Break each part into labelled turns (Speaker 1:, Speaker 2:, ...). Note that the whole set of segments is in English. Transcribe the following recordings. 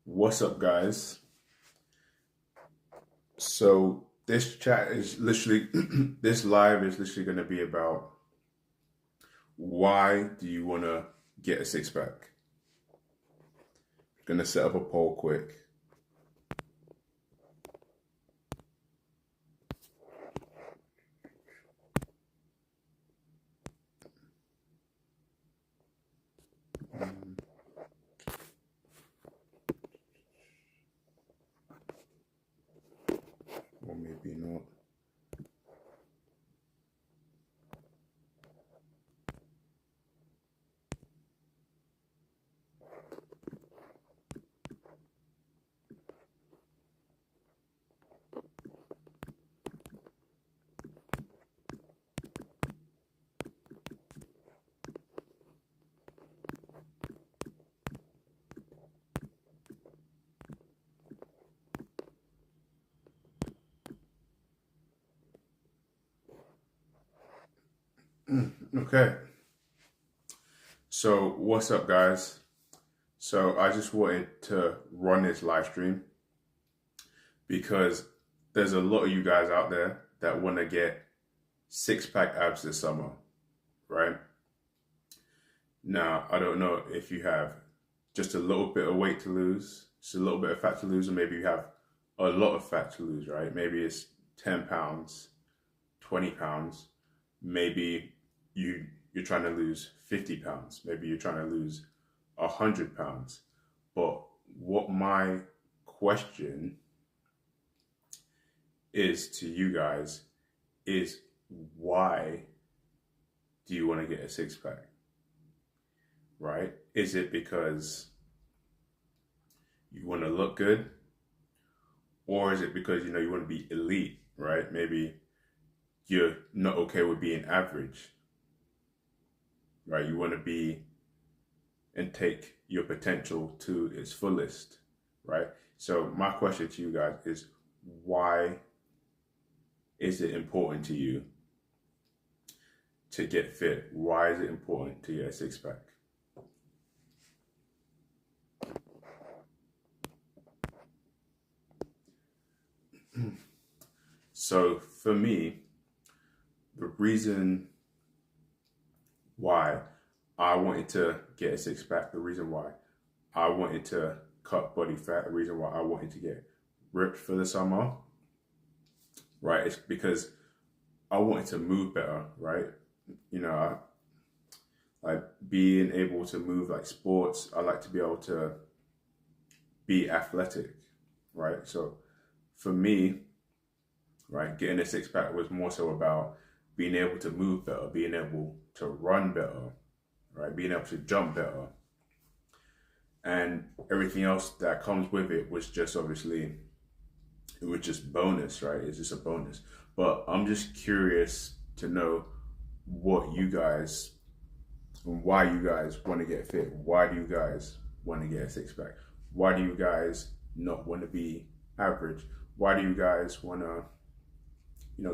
Speaker 1: What's up, guys? So this chat is literally, this live is literally going to be about why do you want to get a six pack? Going to set up a poll quick. Or maybe not. Okay. So what's up, guys? So I just wanted to run this live stream because there's a lot of you guys out there that want to get six pack abs this summer, right? Now, I don't know if you have just a little bit of weight to lose, just a little bit of fat to lose, or maybe you have a lot of fat to lose, right? Maybe it's 10 pounds, 20 pounds. Maybe you're trying to lose 50 pounds. Maybe you're trying to lose 100 pounds. But what my question is to you guys is, why do you want to get a six pack? Right? Is it because you want to look good? Or is it because, you want to be elite, right? Maybe you're not okay with being average, right? You want to be and take your potential to its fullest, right? So my question to you guys is, why is it important to you to get fit? Why is it important to get a six pack? So for me, the reason why I wanted to get a six pack, the reason why I wanted to cut body fat, the reason why I wanted to get ripped for the summer, right? It's because I wanted to move better, right? Like being able to move, like sports, I like to be able to be athletic, right? So for me, right, getting a six pack was more so about being able to move better, being able to run better, right, being able to jump better. And everything else that comes with it was just obviously, it was just bonus, right? It's just a bonus. But I'm just curious to know what you guys, why you guys want to get fit. Why do you guys want to get a six pack? Why do you guys not want to be average? Why do you guys want to,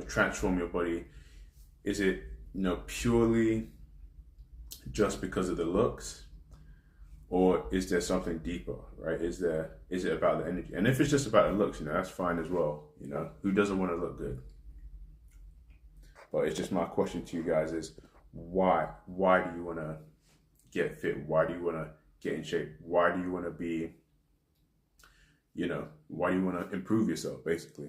Speaker 1: transform your body? Is it, purely just because of the looks? Or is there something deeper, right? Is it about the energy? And if it's just about the looks, that's fine as well. Who doesn't want to look good? But it's just, my question to you guys is, why? Why do you want to get fit? Why do you want to get in shape? Why do you want to be, why do you want to improve yourself, basically?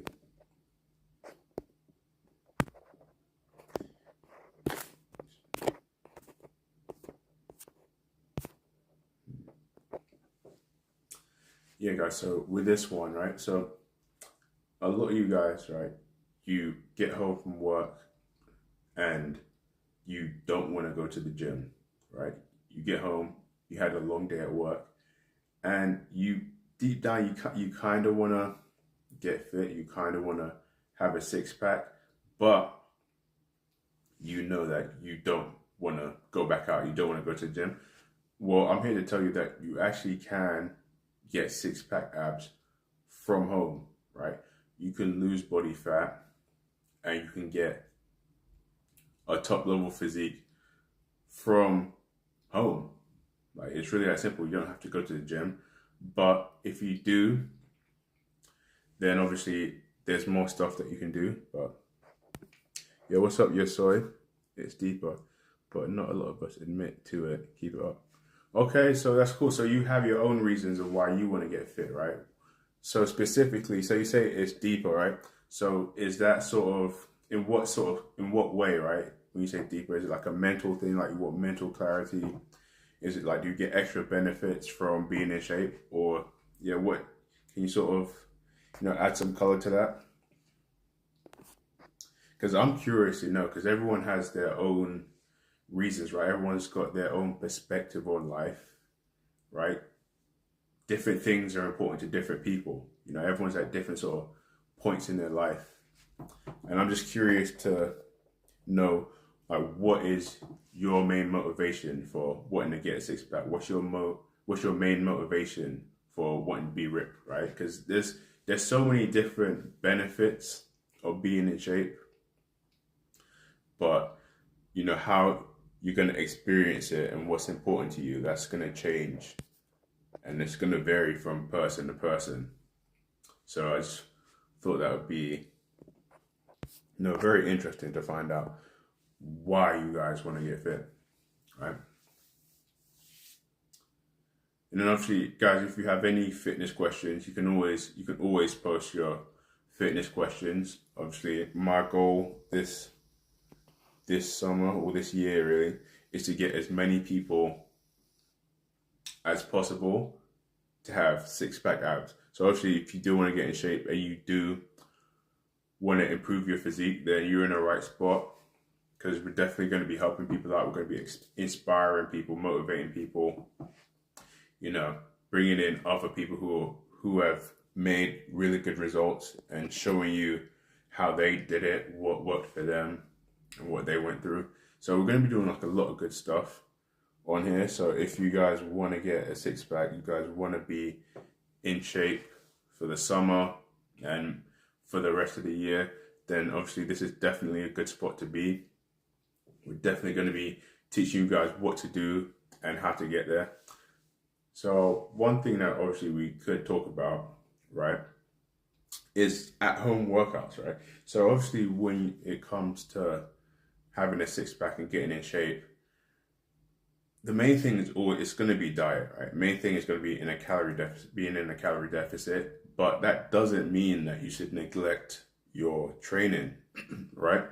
Speaker 1: Yeah, guys, so with this one, right? So a lot of you guys, right, you get home from work and you don't want to go to the gym, right? You get home, you had a long day at work, and you deep down, you kind of want to get fit, you kind of want to have a six pack, but you know that you don't want to go back out, you don't want to go to the gym. Well, I'm here to tell you that you actually can get six pack abs from home, right? You can lose body fat and you can get a top level physique from home. Like, it's really that simple. You don't have to go to the gym. But if you do, then obviously there's more stuff that you can do. But yeah, what's up, your soy? It's deeper, but not a lot of us admit to it. Keep it up. Okay, so that's cool. So you have your own reasons of why you want to get fit, right? So specifically, so you say it's deeper, right? So is that in what way, right? When you say deeper, is it like a mental thing, like you want mental clarity? Is it like, do you get extra benefits from being in shape, or yeah, what can you add some color to that? Because I'm curious to know, because everyone has their own reasons, right? Everyone's got their own perspective on life, right? Different things are important to different people. Everyone's at different sort of points in their life. And I'm just curious to know, like, what is your main motivation for wanting to get a six pack? What's your main motivation for wanting to be ripped, right? Because there's so many different benefits of being in shape, but how you're going to experience it and what's important to you, that's going to change, and it's going to vary from person to person. So I just thought that would be very interesting to find out why you guys want to get fit, right? And then obviously, guys, if you have any fitness questions, you can always post your fitness questions. Obviously, my goal this summer, or this year really, is to get as many people as possible to have six-pack abs. So obviously, if you do want to get in shape and you do want to improve your physique, then you're in the right spot, because we're definitely going to be helping people out. We're going to be inspiring people, motivating people, bringing in other people who have made really good results and showing you how they did it, what worked for them, and what they went through. So we're going to be doing like a lot of good stuff on here. So if you guys want to get a six pack, you guys want to be in shape for the summer and for the rest of the year, then obviously this is definitely a good spot to be. We're definitely going to be teaching you guys what to do and how to get there. So one thing that obviously we could talk about, right, is at-home workouts, right? So obviously when it comes to having a six-pack and getting in shape, the main thing is it's going to be diet, right? Main thing is going to be being in a calorie deficit, but that doesn't mean that you should neglect your training, right?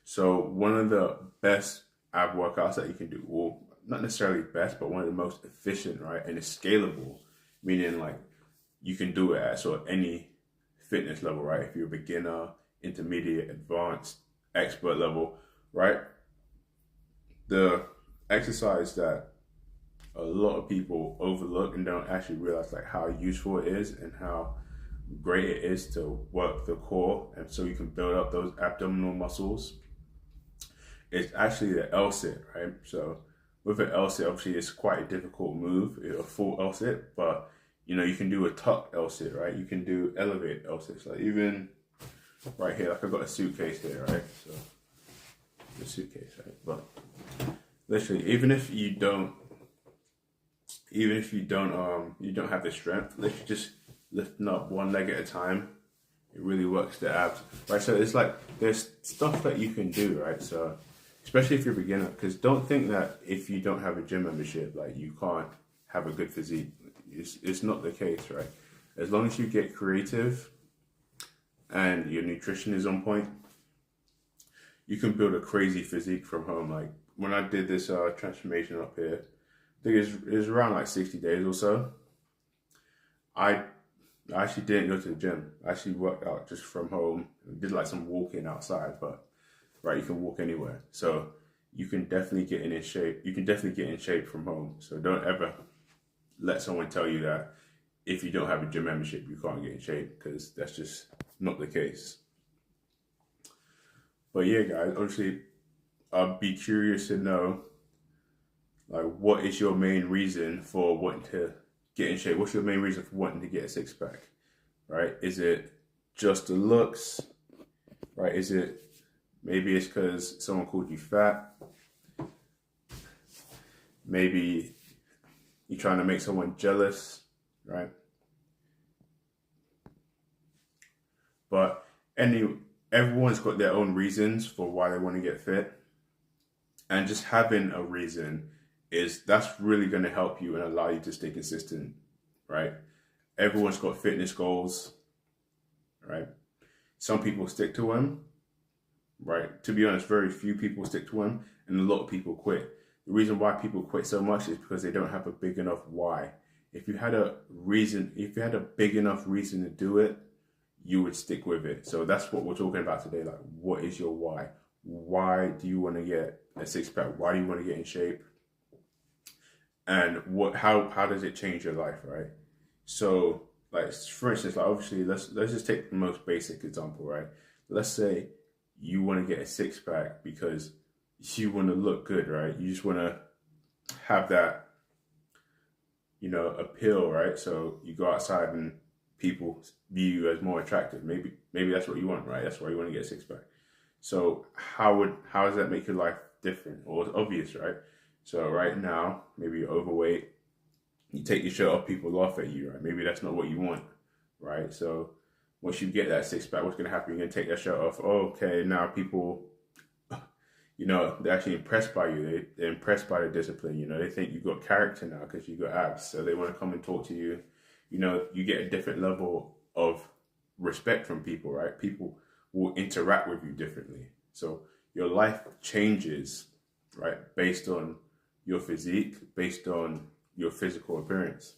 Speaker 1: So one of the best ab workouts that you can do, or not necessarily best, but one of the most efficient, right? And it's scalable, meaning like you can do it at sort of any fitness level, right? If you're a beginner, intermediate, advanced, expert level, right? The exercise that a lot of people overlook and don't actually realize like how useful it is and how great it is to work the core, and so you can build up those abdominal muscles. It's actually the L-sit, right? So with an L-sit, obviously it's quite a difficult move, a full L-sit, but you can do a tuck L-sit, right? You can do elevate L-sits, like even right here, like I've got a suitcase here, right? So the suitcase, right? But literally, even if you don't have the strength, literally just lifting up one leg at a time, it really works the abs, right? So it's like there's stuff that you can do, right? So especially if you're a beginner, because don't think that if you don't have a gym membership, like you can't have a good physique. It's not the case, right? As long as you get creative and your nutrition is on point, you can build a crazy physique from home. Like when I did this transformation up here, I think it was around like 60 days or so. I actually didn't go to the gym. I actually worked out just from home. Did like some walking outside, but right, you can walk anywhere. So you can definitely get in shape. You can definitely get in shape from home. So don't ever let someone tell you that if you don't have a gym membership, you can't get in shape, because that's just not the case. But yeah, guys, obviously, I'd be curious to know, like, what is your main reason for wanting to get in shape? What's your main reason for wanting to get a six pack, right? Is it just the looks, right? Maybe it's because someone called you fat. Maybe you're trying to make someone jealous. right? But everyone's got their own reasons for why they want to get fit. And just having a reason that's really going to help you and allow you to stay consistent, right? Everyone's got fitness goals, right? Some people stick to them, right? To be honest, very few people stick to them, and a lot of people quit. The reason why people quit so much is because they don't have a big enough why. If you had a big enough reason to do it, you would stick with it. So that's what we're talking about today. Like, what is your why? Why do you want to get a six pack? Why do you want to get in shape? And how does it change your life, right? So, like, for instance, like, obviously, let's just take the most basic example, right? Let's say you want to get a six pack because you want to look good, right? You just want to have that, appeal, right? So you go outside and people view you as more attractive. Maybe that's what you want, right? That's why you want to get a six pack. So how does that make your life different? Or it's obvious, right? So right now, maybe you're overweight. You take your shirt off, people laugh at you, right? Maybe that's not what you want, right? So once you get that six pack, what's going to happen? You're going to take that shirt off. Oh, okay, now people, they're actually impressed by you. They're impressed by the discipline. They think you've got character now because you've got abs. So they want to come and talk to you. You get a different level of respect from people, right? People will interact with you differently. So your life changes, right? Based on your physique, based on your physical appearance.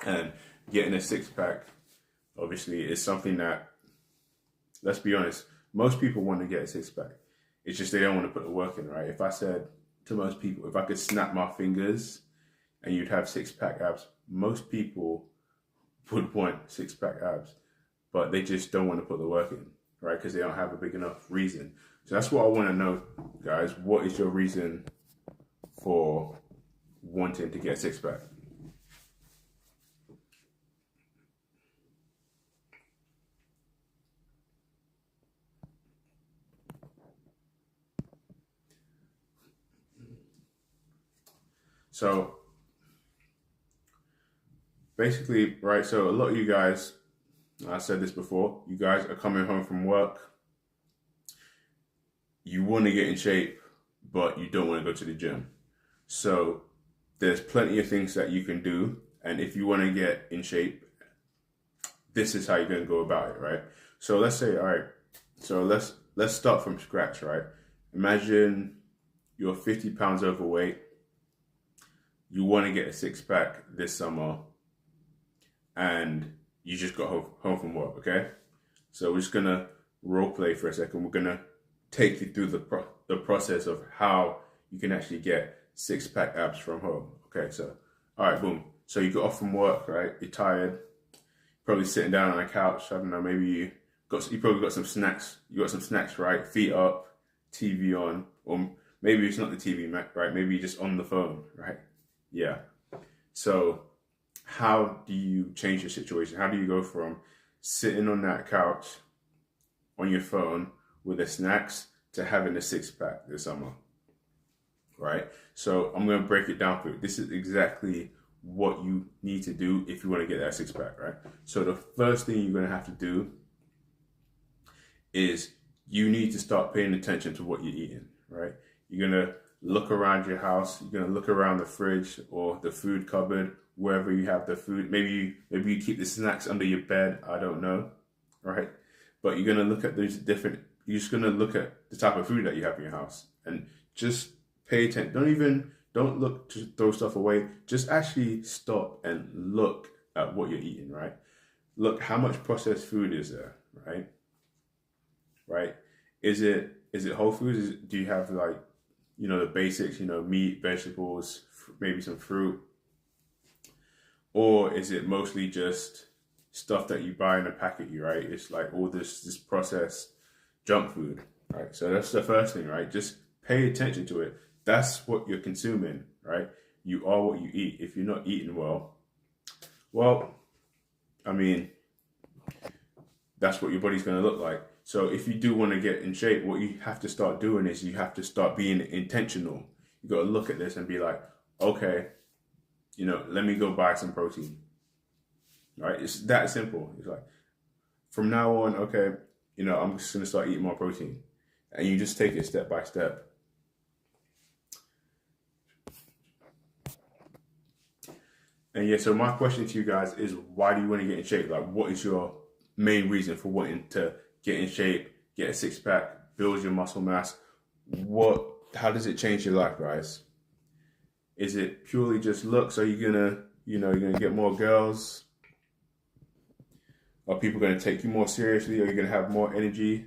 Speaker 1: And getting a six pack, obviously, is something that, let's be honest, most people want to get a six pack. It's just they don't want to put the work in, right? If I said to most people, if I could snap my fingers and you'd have six pack abs, most people would want six pack abs, but they just don't want to put the work in, right? Because they don't have a big enough reason. So that's what I want to know, guys. What is your reason for wanting to get a six pack? So basically, right, so a lot of you guys, I said this before, you guys are coming home from work, you want to get in shape, but you don't want to go to the gym. So there's plenty of things that you can do, and if you want to get in shape, this is how you're going to go about it, right? So let's say, all right, so let's start from scratch, right? Imagine you're 50 pounds overweight, you want to get a six pack this summer, and you just got home from work, okay? So we're just gonna role play for a second. We're gonna take you through the process of how you can actually get six pack abs from home. Okay, so all right, boom. So you got off from work, right? You're tired, probably sitting down on a couch. I don't know, maybe you probably got some snacks. You got some snacks, right? Feet up, TV on, or maybe it's not the TV, right? Maybe you're just on the phone, right? Yeah. So how do you change your situation? How do you go from sitting on that couch on your phone with the snacks to having a six pack this summer, right? So I'm going to break it down for you. This is exactly what you need to do if you want to get that six pack, right? So the first thing you're going to have to do is you need to start paying attention to what you're eating, right? You're going to look around your house. You're going to look around the fridge or the food cupboard, wherever you have the food. Maybe you keep the snacks under your bed. I don't know, right? But you're going to look at those you're just going to look at the type of food that you have in your house and just pay attention. Don't look to throw stuff away. Just actually stop and look at what you're eating, right? Look, how much processed food is there, right? Right? Is it whole foods? Do you have the basics, meat, vegetables, maybe some fruit? Or is it mostly just stuff that you buy in a packet, right? It's like all this processed junk food, right? So that's the first thing, right? Just pay attention to it. That's what you're consuming, right? You are what you eat. If you're not eating well, I mean, that's what your body's going to look like. So if you do want to get in shape, what you have to start doing is you have to start being intentional. You got to look at this and be like, okay, let me go buy some protein. right? It's that simple. It's like, from now on, okay, I'm just gonna start eating more protein. And you just take it step by step. And yeah, so my question to you guys is, why do you want to get in shape? Like, what is your main reason for wanting to get in shape, get a six pack, build your muscle mass? How does it change your life, guys? Is it purely just looks? Are you gonna, you're gonna get more girls? Are people gonna take you more seriously? Are you gonna have more energy?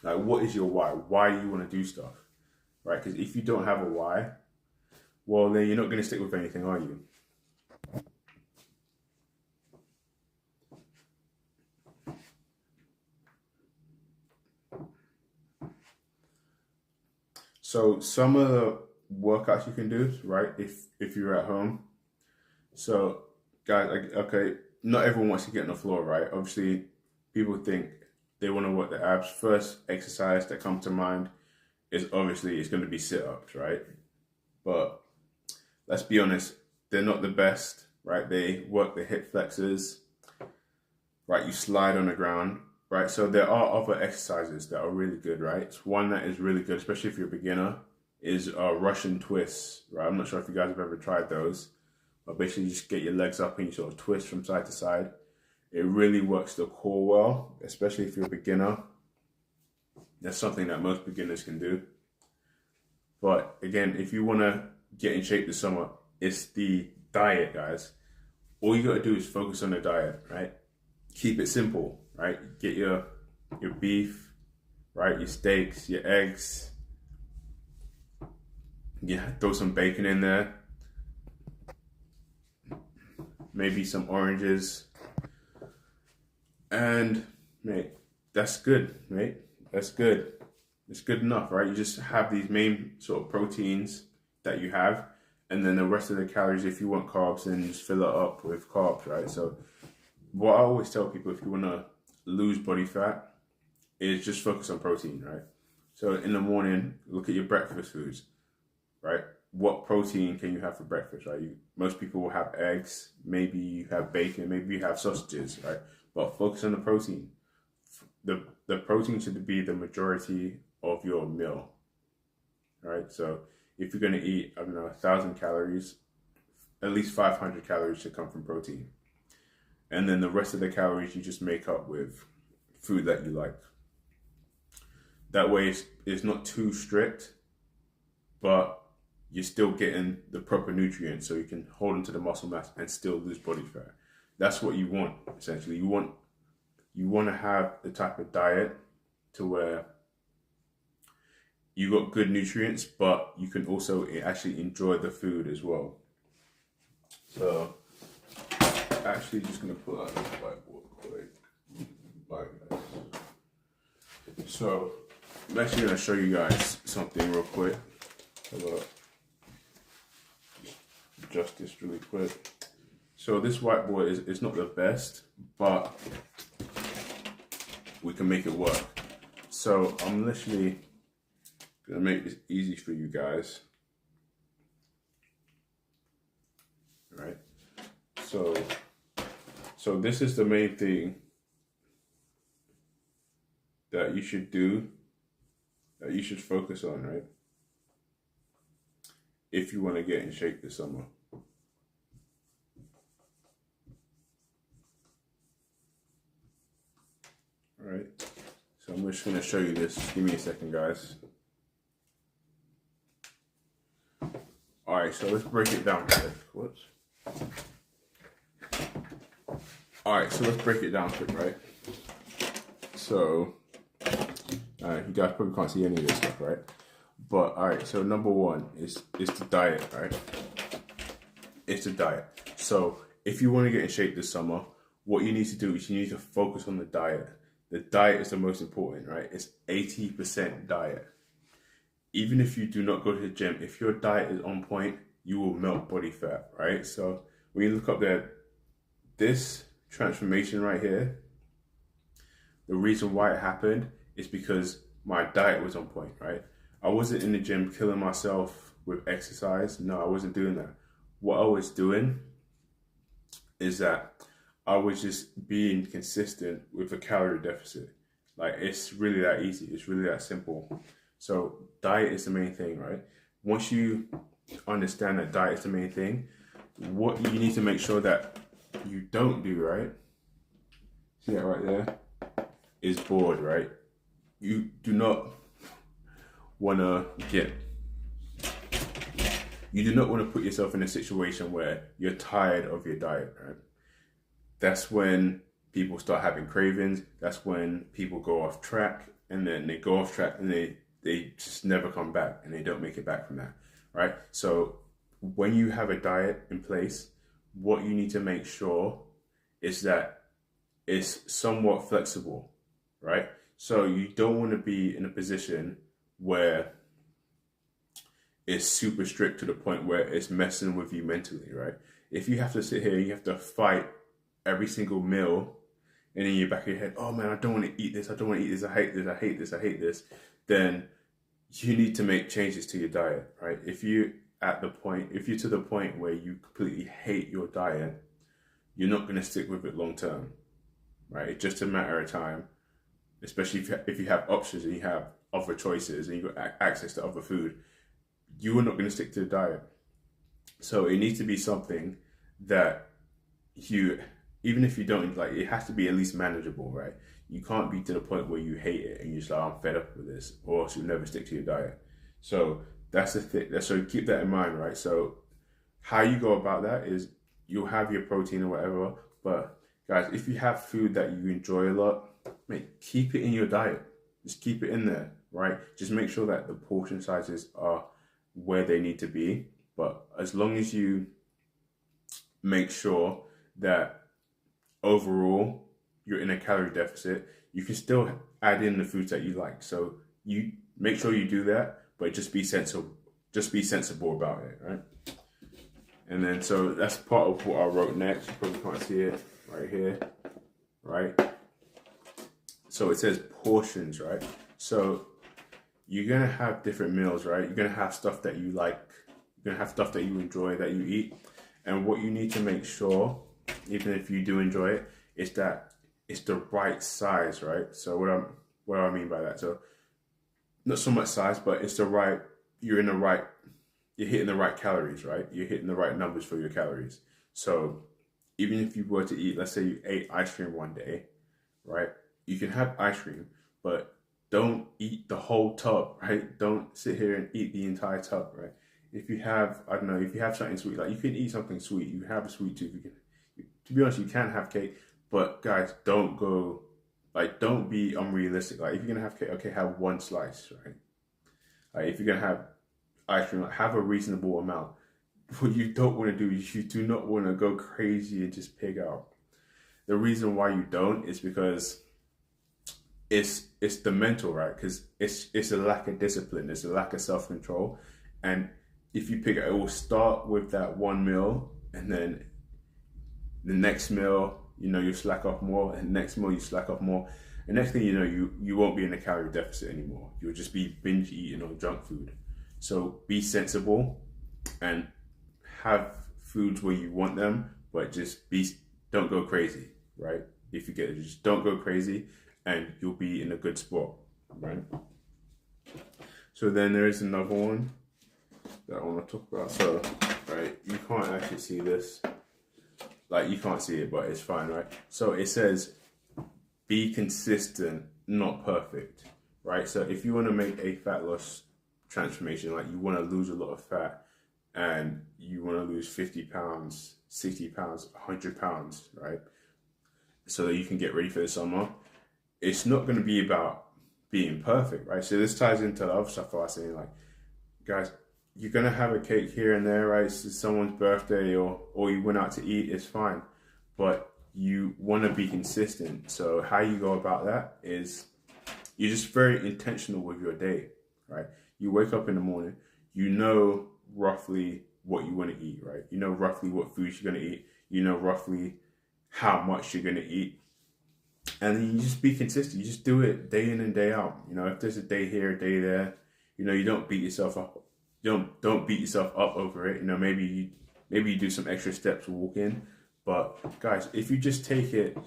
Speaker 1: Like, what is your why? Why do you want to do stuff, right? Because if you don't have a why, well, then you're not going to stick with anything, are you? So some of the workouts you can do, right, if you're at home. So, guys, okay, not everyone wants to get on the floor, right? Obviously, people think they want to work the abs. First exercise that comes to mind is obviously it's going to be sit-ups, right? But let's be honest, they're not the best, right? They work the hip flexors, right? You slide on the ground, right? So there are other exercises that are really good, right? One that is really good, especially if you're a beginner, is Russian twists, right? I'm not sure if you guys have ever tried those, but basically you just get your legs up and you sort of twist from side to side. It really works the core well, especially if you're a beginner. That's something that most beginners can do. But again, if you want to get in shape this summer, it's the diet, guys. All you got to do is focus on the diet, right? Keep it simple, right? Get your beef, right? Your steaks, your eggs. Yeah, throw some bacon in there. Maybe some oranges. And, mate, that's good, mate. That's good. It's good enough, right? You just have these main sort of proteins that you have, and then the rest of the calories, if you want carbs, then just fill it up with carbs, right? So what I always tell people, if you want to lose body fat, is just focus on protein, right? So in the morning, look at your breakfast foods, right? What protein can you have for breakfast, right? Most people will have eggs, maybe you have bacon, maybe you have sausages, right? But focus on the protein. The protein should be the majority of your meal, right? So if you're going to eat, 1,000 calories, at least 500 calories should come from protein. And then the rest of the calories you just make up with food that you like. That way it's not too strict, but you're still getting the proper nutrients so you can hold onto the muscle mass and still lose body fat. That's what you want, essentially. You want to have the type of diet to where you got good nutrients, but you can also actually enjoy the food as well. So, actually just going to pull out this whiteboard quick. Like this. So, I'm actually going to show you guys something real quick. Adjust this really quick. So this whiteboard is not the best, but we can make it work. So I'm literally gonna make this easy for you guys. Right? So this is the main thing that you should do, that you should focus on, right? If you want to get in shape this summer. All right. So I'm just going to show you this. Just give me a second, guys. All right, so let's break it down quick. Whoops. All right, so let's break it down quick, right? So, you guys probably can't see any of this stuff, right? But, all right, so number one is the diet, right? It's the diet. So, if you want to get in shape this summer, what you need to do is you need to focus on the diet. The diet is the most important, right? It's 80% diet. Even if you do not go to the gym, if your diet is on point, you will melt body fat, right? So when you look up there, this transformation right here, the reason why it happened is because my diet was on point, right? I wasn't in the gym killing myself with exercise. No, I wasn't doing that. What I was doing is that I was just being consistent with a calorie deficit. Like, it's really that easy. It's really that simple. So diet is the main thing, right? Once you understand that diet is the main thing, what you need to make sure that you don't do, right? See that right there? Is bored, right? You do not want to get, you do not want to put yourself in a situation where you're tired of your diet, right? That's when people start having cravings. That's when people go off track, and then they go off track and they just never come back, and they don't make it back from that, right? So when you have a diet in place, what you need to make sure is that it's somewhat flexible, right? So you don't want to be in a position where it's super strict to the point where it's messing with you mentally, right? If you have to sit here, you have to fight every single meal, and in your back of your head, oh man, I don't want to eat this, I don't want to eat this, I hate this, I hate this, I hate this, then you need to make changes to your diet, right? If you're to the point where you completely hate your diet, you're not going to stick with it long term, right? It's just a matter of time, especially if you have options and you have other choices and you've got access to other food, you are not going to stick to the diet. So it needs to be something that you, even if you don't like, it has to be at least manageable, right? You can't be to the point where you hate it and you're just like, I'm fed up with this, or else you'll never stick to your diet. So that's the thing. So keep that in mind, right? So how you go about that is you'll have your protein or whatever, but guys, if you have food that you enjoy a lot, mate, keep it in your diet. Just keep it in there, right? Just make sure that the portion sizes are where they need to be. But as long as you make sure that overall you're in a calorie deficit, you can still add in the foods that you like. So you make sure you do that, but just be sensible. Just be sensible about it, right? And then so that's part of what I wrote next. You probably can't see it right here, right? So it says portions, right? So you're gonna have different meals, right? You're gonna have stuff that you like. You're gonna have stuff that you enjoy, that you eat. And what you need to make sure, even if you do enjoy it, is that it's the right size, right? So what do I mean by that? So not so much size, but it's you're hitting the right calories, right? You're hitting the right numbers for your calories. So even if you were to eat, let's say you ate ice cream one day, right? You can have ice cream, but don't eat the whole tub, right? Don't sit here and eat the entire tub, right? If you have, I don't know, if you have something sweet, like you can eat something sweet, you have a sweet tooth, to be honest, you can have cake, but guys, don't be unrealistic. Like if you're gonna have cake, okay, have one slice, right? Like if you're gonna have ice cream, like, have a reasonable amount. What you don't want to do is you do not want to go crazy and just pig out. The reason why you don't is because it's the mental, right? Because it's a lack of discipline, it's a lack of self-control, and if you pick it will start with that one meal, and then the next meal, you slack off more, and the next meal you slack off more, and next thing you know, you won't be in a calorie deficit anymore. You'll just be binge eating on junk food. So be sensible and have foods where you want them, but don't go crazy, right? If you get it, just don't go crazy, and you'll be in a good spot, right? So then there is another one that I want to talk about. So, right, you can't actually see this. Like, you can't see it, but it's fine, right? So it says, be consistent, not perfect, right? So if you want to make a fat loss transformation, like you want to lose a lot of fat and you want to lose 50 pounds, 60 pounds, 100 pounds, right? So that you can get ready for the summer, it's not going to be about being perfect, right? So this ties into the other stuff I was saying, like, guys, you're going to have a cake here and there, right? It's someone's birthday or you went out to eat, it's fine. But you want to be consistent. So how you go about that is you're just very intentional with your day, right? You wake up in the morning, you know roughly what you want to eat, right? You know roughly what foods you're going to eat. You know roughly how much you're going to eat. And then you just be consistent. You just do it day in and day out. If there's a day here, a day there, you don't beat yourself up. Don't beat yourself up over it. Maybe you do some extra steps walking, But guys, if you just take it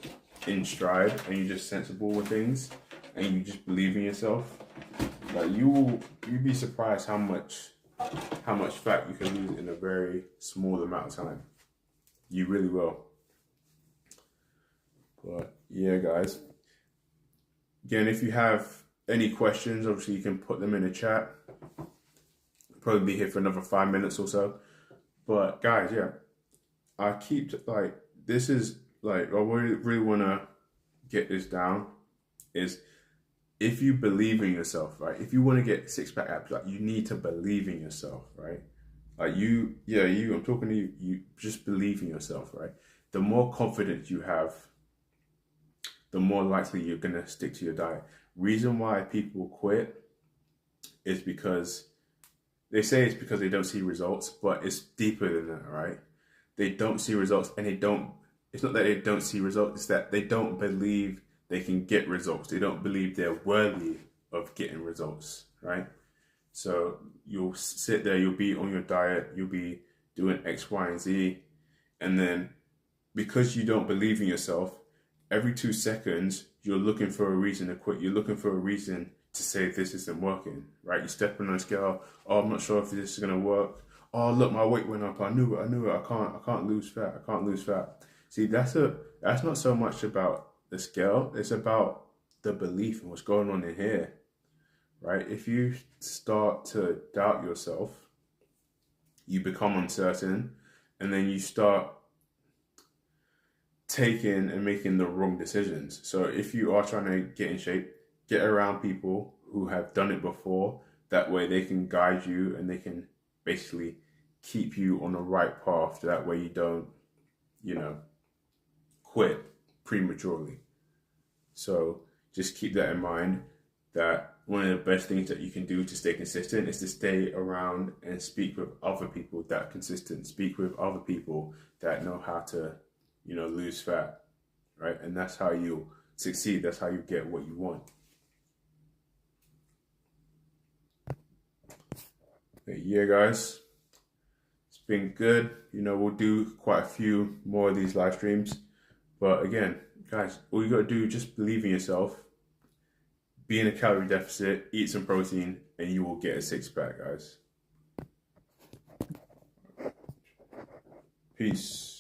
Speaker 1: in stride and you're just sensible with things and you just believe in yourself, like you'd be surprised how much fat you can lose in a very small amount of time. You really will. But yeah, guys. Again, if you have any questions, obviously you can put them in the chat. Probably be here for another 5 minutes or so. But guys, yeah, I keep like this is like I really want to get this down. Is if you believe in yourself, right? If you want to get six-pack abs, like you need to believe in yourself, right? Like you, I'm talking to you. You just believe in yourself, right? The more confidence you have, the more likely you're gonna stick to your diet. Reason why people quit is because they say it's because they don't see results, but it's deeper than that, right? They don't see results, and it's not that they don't see results, it's that they don't believe they can get results. They don't believe they're worthy of getting results, right? So you'll sit there, you'll be on your diet, you'll be doing X, Y, and Z, and then because you don't believe in yourself, every 2 seconds, you're looking for a reason to quit. You're looking for a reason to say this isn't working, right? You're stepping on a scale. Oh, I'm not sure if this is going to work. Oh, look, my weight went up. I knew it. I can't lose fat. See, that's not so much about the scale. It's about the belief and what's going on in here, right? If you start to doubt yourself, you become uncertain, and then you start taking and making the wrong decisions. So if you are trying to get in shape, get around people who have done it before. That way they can guide you and they can basically keep you on the right path. That way you don't, quit prematurely. So just keep that in mind, that one of the best things that you can do to stay consistent is to stay around and speak with other people that are consistent. Speak with other people that know how to lose fat, right? And that's how you succeed. That's how you get what you want. But yeah, guys, it's been good. We'll do quite a few more of these live streams. But again, guys, all you got to do is just believe in yourself, be in a calorie deficit, eat some protein, and you will get a six-pack, guys. Peace.